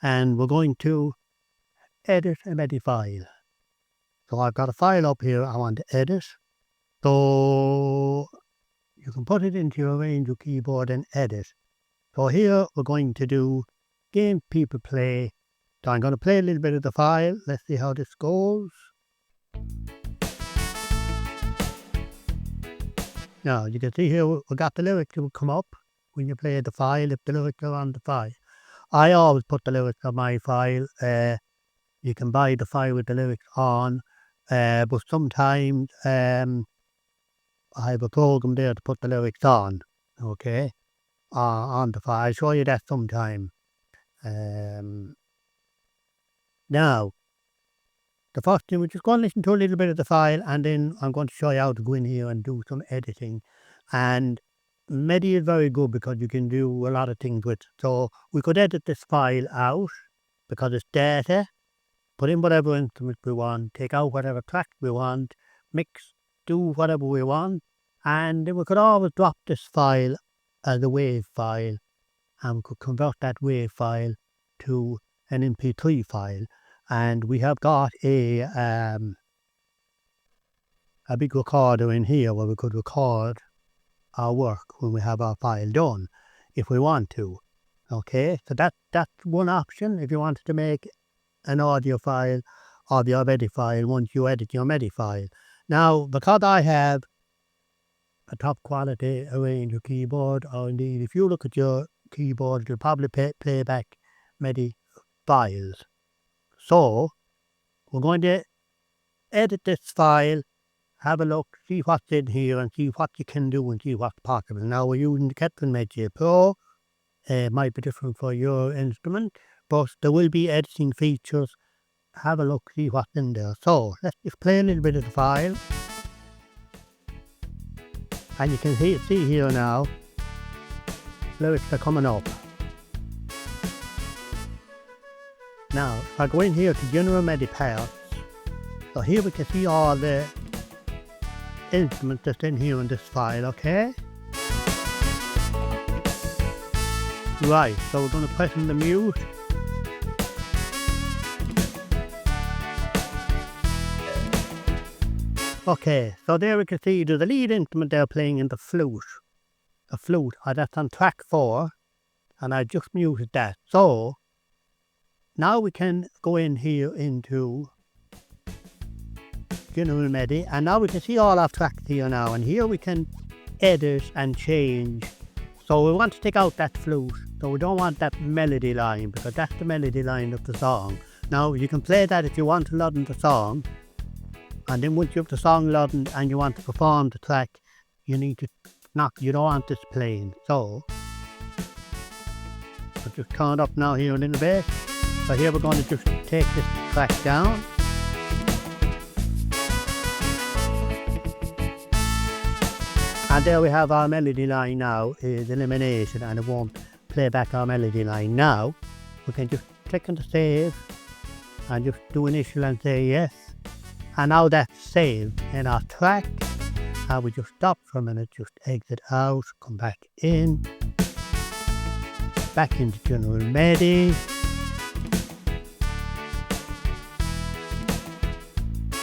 and we're going to edit a MIDI file. So I've got a file up here I want to edit. So you can put it into your Arranger keyboard and edit. So here we're going to do game people play. So I'm going to play a little bit of the file. Let's see how this goes. Now you can see here we got the lyrics that will come up when you play the file if the lyrics are on the file. I always put the lyrics on my file. You can buy the file with the lyrics on, but sometimes I have a program there to put the lyrics on, okay, on the file. I'll show you that sometime. Now, the first thing, we're just going to listen to a little bit of the file, and then I'm going to show you how to go in here and do some editing. And MIDI is very good because you can do a lot of things with it. So we could edit this file out because it's data, put in whatever instrument we want, take out whatever track we want, mix, do whatever we want, and then we could always drop this file as a WAV file, and we could convert that WAV file to an MP3 file. And we have got a big recorder in here where we could record our work when we have our file done, if we want to. Okay, so that's one option if you wanted to make an audio file of your MIDI file once you edit your MIDI file. Now, because I have a top quality Arranger keyboard, or indeed if you look at your keyboard, it'll probably play back MIDI files. So we're going to edit this file, have a look, see what's in here, and see what you can do and see what's possible. Now we're using the Ketron MIDI Pro. It might be different for your instrument, but there will be editing features. Have a look, see what's in there. So let's just play a little bit of the file. And you can see here now, lyrics are coming up. Now, if I go in here to General MIDI Parts, so here we can see all the instruments that's in here in this file, okay? Right, so we're going to press in the mute. Okay, so there we can see there's the lead instrument there playing in the flute. The flute, that's on track 4, and I just muted that. So now we can go in here into General MIDI, and now we can see all our tracks here now, and here we can edit and change. So we want to take out that flute, so we don't want that melody line, because that's the melody line of the song. Now you can play that if you want to load in the song, and then once you have the song loaded and you want to perform the track, you need to you don't want this playing. So I'll just turn it up now here a little bit. So here we're going to just take this track down. And there we have our melody line now is eliminated, and it won't play back our melody line. Now we can just click on the save and just do initial and say yes. And now that's saved in our track. And we just stop for a minute, just exit out, come back in, back into General MIDI.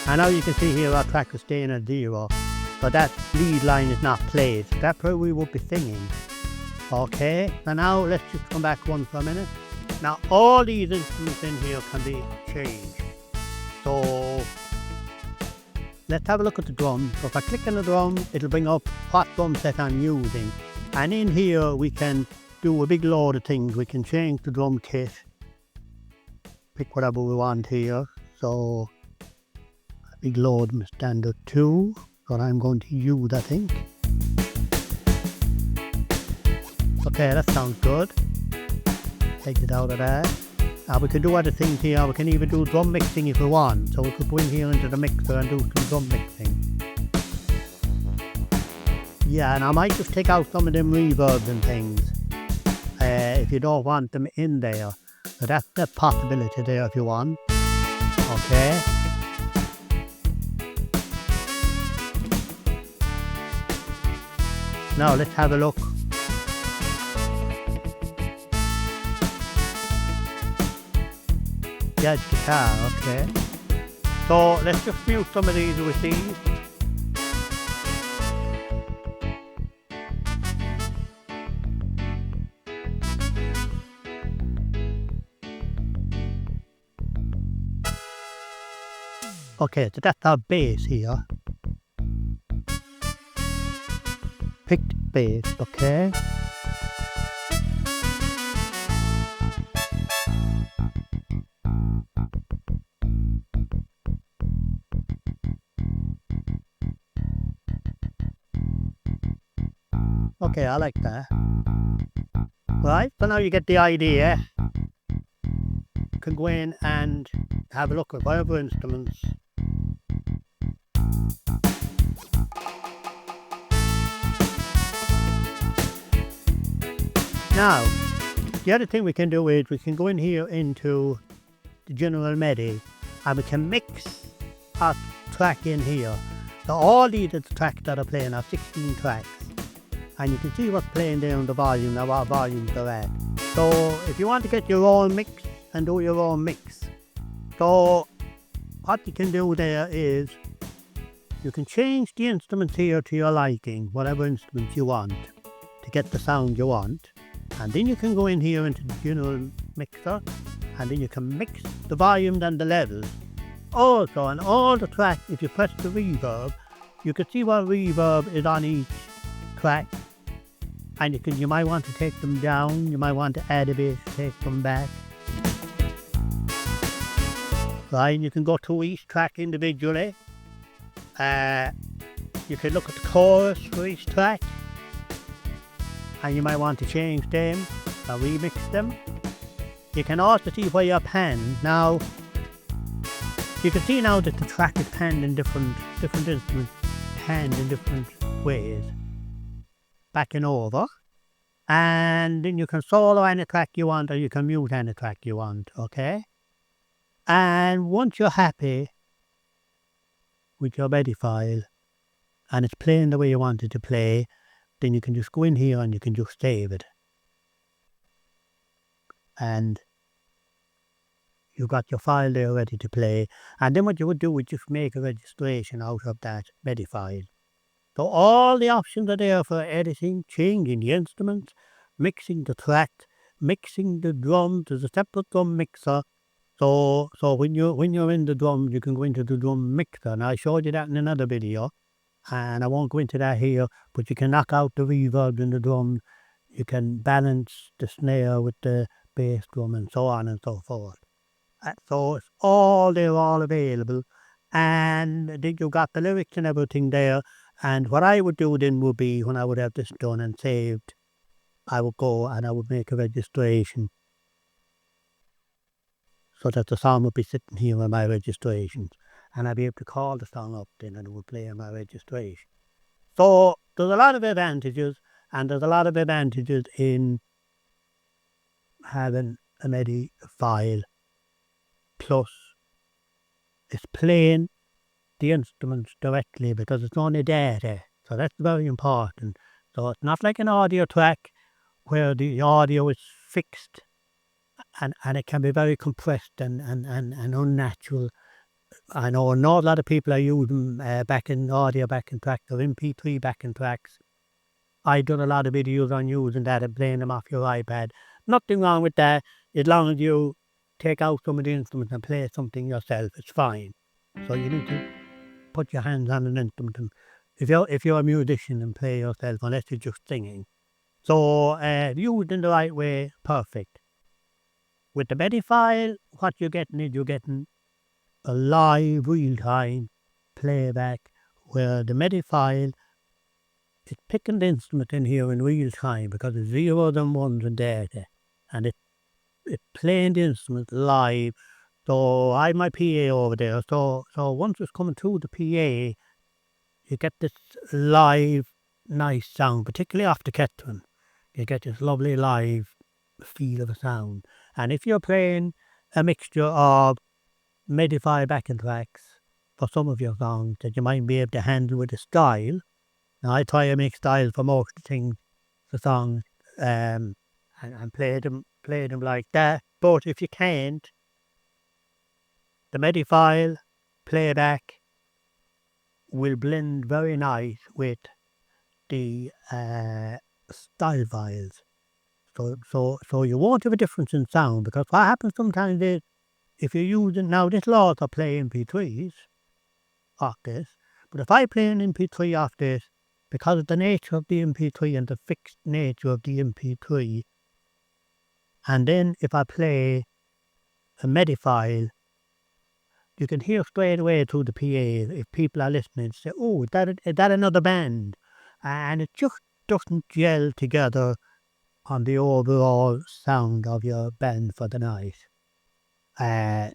And now you can see here our track is staying at 0. So that lead line is not played. That's where we will be singing. Okay, so now let's just come back one for a minute. Now all these instruments in here can be changed. So let's have a look at the drum. So if I click on the drum, it'll bring up what drum set I'm using. And in here we can do a big load of things. We can change the drum kit. Pick whatever we want here. So a big load standard 2. What I'm going to use, I think. Okay, that sounds good. Take it out of there. We can do other things here. We can even do drum mixing if we want. So we could go in here into the mixer and do some drum mixing. Yeah, and I might just take out some of them reverbs and things if you don't want them in there. So that's the possibility there if you want. Okay. Now let's have a look. jazz guitar, okay. So let's just mute some of these with these. Okay, so that's our bass here. Picked bass, okay. Okay, I like that. Right, so now you get the idea. You can go in and have a look at whatever instruments. Now, the other thing we can do is we can go in here into the general MIDI and we can mix our track in here. So all these are the tracks that are playing are 16 tracks. And you can see what's playing there on the volume, now what volumes they're at. So if you want to get your own mix and do your own mix, so what you can do there is you can change the instruments here to your liking, whatever instruments you want, to get the sound you want. And then you can go in here into the general mixer and then you can mix the volume and the levels. Also on all the tracks, if you press the reverb, you can see what reverb is on each track. And you might want to take them down, you might want to add a bit, take them back. Right, you can go to each track individually. You can look at the chorus for each track. And you might want to change them or remix them. You can also see where you're panned. Now, you can see now that the track is panned in different instruments, panned in different ways. Back and over. And then you can solo any track you want or you can mute any track you want, okay? And once you're happy with your MIDI file and it's playing the way you want it to play, then you can just go in here and you can just save it. And you've got your file there ready to play. And then what you would do is just make a registration out of that MIDI file. So all the options are there for editing, changing the instruments, mixing the track, mixing the drums. There's a separate drum mixer. So when you're in the drums, you can go into the drum mixer. And I showed you that in another video. And I won't go into that here, but you can knock out the reverb in the drum. You can balance the snare with the bass drum and so on and so forth. So it's all there, all available. And then you've got the lyrics and everything there. And what I would do then would be, when I would have this done and saved, I would go and I would make a registration. So that the song would be sitting here in my registrations. And I'd be able to call the song up then and it would play in my registration. So there's a lot of advantages, and there's a lot of advantages in having a MIDI file. Plus, it's playing the instruments directly because it's only data. So that's very important. So it's not like an audio track where the audio is fixed and it can be very compressed and unnatural. I know a lot of people are using backing tracks or MP3 backing tracks. I've done a lot of videos on using that and playing them off your iPad. Nothing wrong with that, as long as you take out some of the instruments and play something yourself, it's fine. So you need to put your hands on an instrument, and if you're a musician and play yourself, unless you're just singing. So used in the right way, perfect. With the MIDI file, what you're getting is you're getting a live, real-time playback where the MIDI file is picking the instrument in here in real time because it's zeros and ones and data, and it's playing the instrument live. So I have my PA over there. So once it's coming through the PA, you get this live, nice sound, particularly after Ketron. You get this lovely live feel of a sound. And if you're playing a mixture of MIDI file backing tracks for some of your songs that you might be able to handle with a style. Now I try to make styles for most things, the songs, and play them like that. But if you can't, the MIDI file playback will blend very nice with the style files. So you won't have a difference in sound, because what happens sometimes is, if you're using, now this will also play MP3s off this, but if I play an MP3 off this, because of the nature of the MP3 and the fixed nature of the MP3, and then if I play a MIDI file, you can hear straight away through the PA if people are listening, say, oh, is that another band? And it just doesn't gel together on the overall sound of your band for the night. The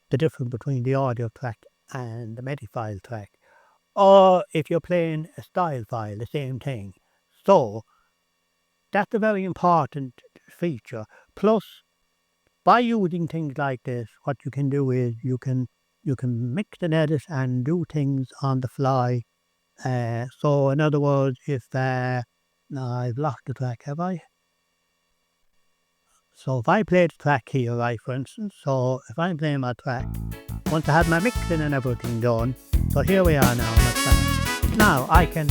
difference between the audio track and the MIDI file track. Or if you're playing a style file, the same thing. So that's a very important feature. Plus, by using things like this, what you can do is you can mix and edit and do things on the fly. So in other words, if now I've lost the track, have I? So if I play the track here, right, for instance, so if I'm playing my track, once I have my mixing and everything done, so here we are now on the track. Now I can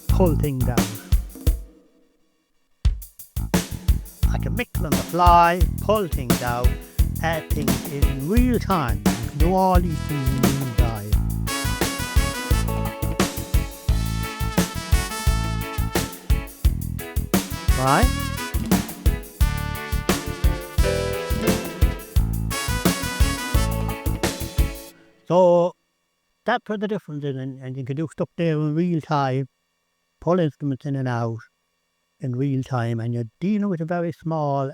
pull things out. I can mix on the fly, pull things out, add things in real time. You can do all these things in real time. Right? So that's where the difference is, and you can do stuff there in real time, pull instruments in and out in real time, and you're dealing with a very small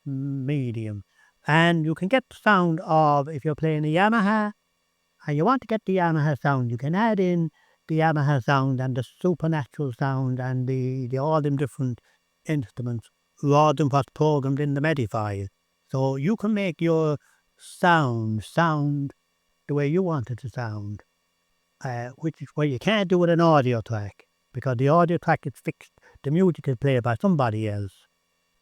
medium. And you can get the sound of, if you're playing a Yamaha and you want to get the Yamaha sound, you can add in the Yamaha sound and the supernatural sound and the all them different instruments rather than what's programmed in the MIDI file. So you can make your sound the way you want it to sound, which is where you can't do with an audio track, because the audio track is fixed. The music is played by somebody else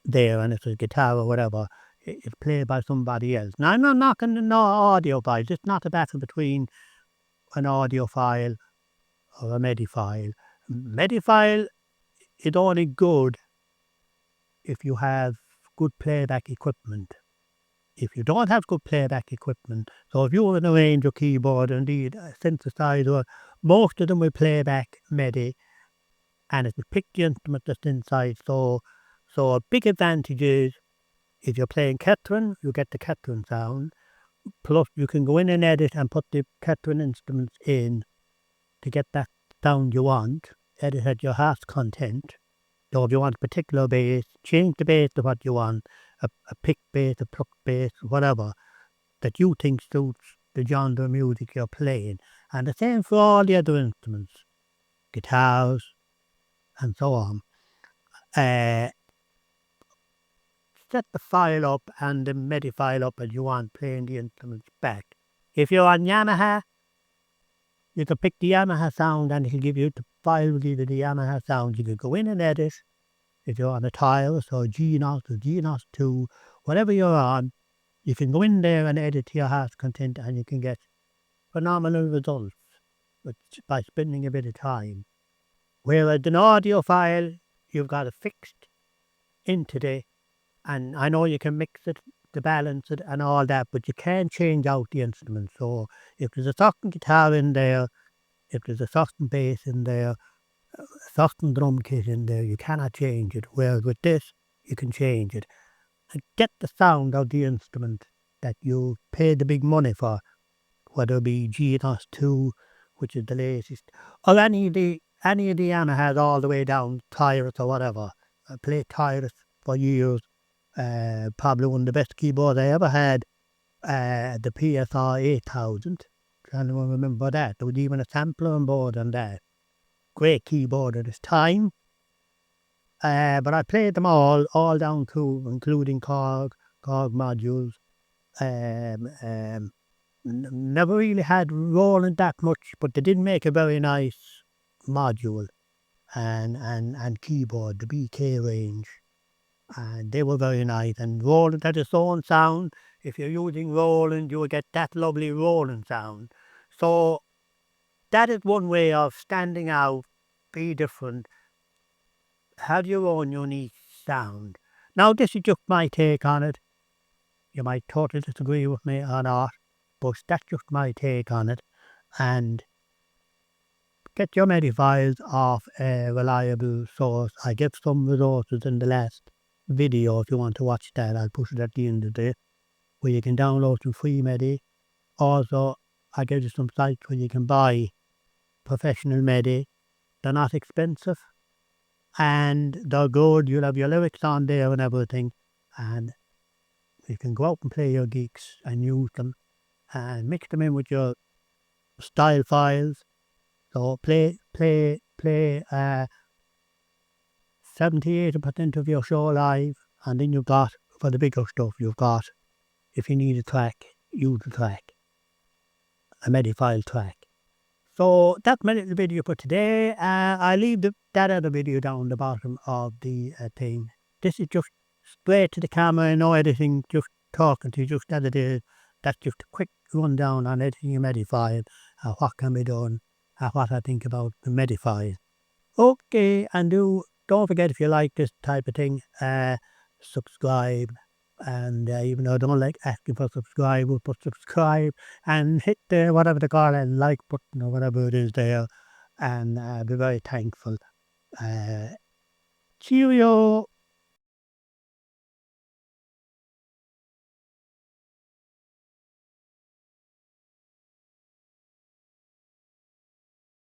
there, and if it's a guitar or whatever, it's played by somebody else. Now, I'm not knocking the audio files. It's not a battle between an audio file or a MIDI file. MIDI file is only good if you have good playback equipment. If you don't have good playback equipment, so if you want to arrange your keyboard, indeed a synthesizer, most of them will play back MIDI, and it will pick the instrument that's inside. So a big advantage is, if you're playing Ketron, you get the Ketron sound. Plus, you can go in and edit and put the Ketron instruments in to get that sound you want. Edit at your heart's content. So if you want a particular bass, change the bass to what you want. A pick bass, a pluck bass, whatever that you think suits the genre of music you're playing. And the same for all the other instruments, guitars, and so on. Set the file up and the MIDI file up as you want, playing the instruments back. If you're on Yamaha, you can pick the Yamaha sound and it'll give you, the file will give you the Yamaha sound. You can go in and edit. If you're on a Tiles or G-Nos or G-Nos 2, whatever you're on, you can go in there and edit to your heart's content, and you can get phenomenal results by spending a bit of time. Whereas an audio file, you've got it fixed into the, and I know you can mix it to balance it and all that, but you can't change out the instrument. So if there's a certain guitar in there, if there's a certain bass in there, a certain drum kit in there, you cannot change it. Whereas with this, you can change it and get the sound of the instrument that you paid the big money for, whether it be G-Nos 2, which is the latest, or any of the Yamahas all the way down, Tyrus or whatever. I played Tyrus for years. Probably one of the best keyboards I ever had, the PSR 8000. Trying to remember that. There was even a sampler on board on that. Great keyboard at its time. But I played them all down through, including Korg modules. Never really had Roland that much, but they did make a very nice module and keyboard, the BK range. and they were very nice. And Roland had its own sound. If you're using Roland, you will get that lovely Roland sound. So that is one way of standing out, be different, have your own unique sound. Now, this is just my take on it. You might totally disagree with me or not, but that's just my take on it. And get your MIDI files off a reliable source. I give some resources in the last video if you want to watch that. I'll put it at the end of it, where you can download some free MIDI. Also, I give you some sites where you can buy professional MIDI. They're not expensive, and they're good. You'll have your lyrics on there and everything, and you can go out and play your gigs and use them and mix them in with your style files. So play 70-80% of your show live, and then you've got, for the bigger stuff, you've got, if you need a track, use the track, a MIDI file track. So that's my little video for today. I leave that other video down the bottom of the thing. This is just straight to the camera, no editing, just talking to you just as it is. That's just a quick rundown on editing a MIDI file, what can be done, what I think about the MIDI file. Okay, and don't forget, if you like this type of thing, subscribe. And even though I don't like asking for subscribers, but subscribe and hit the whatever they call it, like button or whatever it is there, and be very thankful. Cheerio.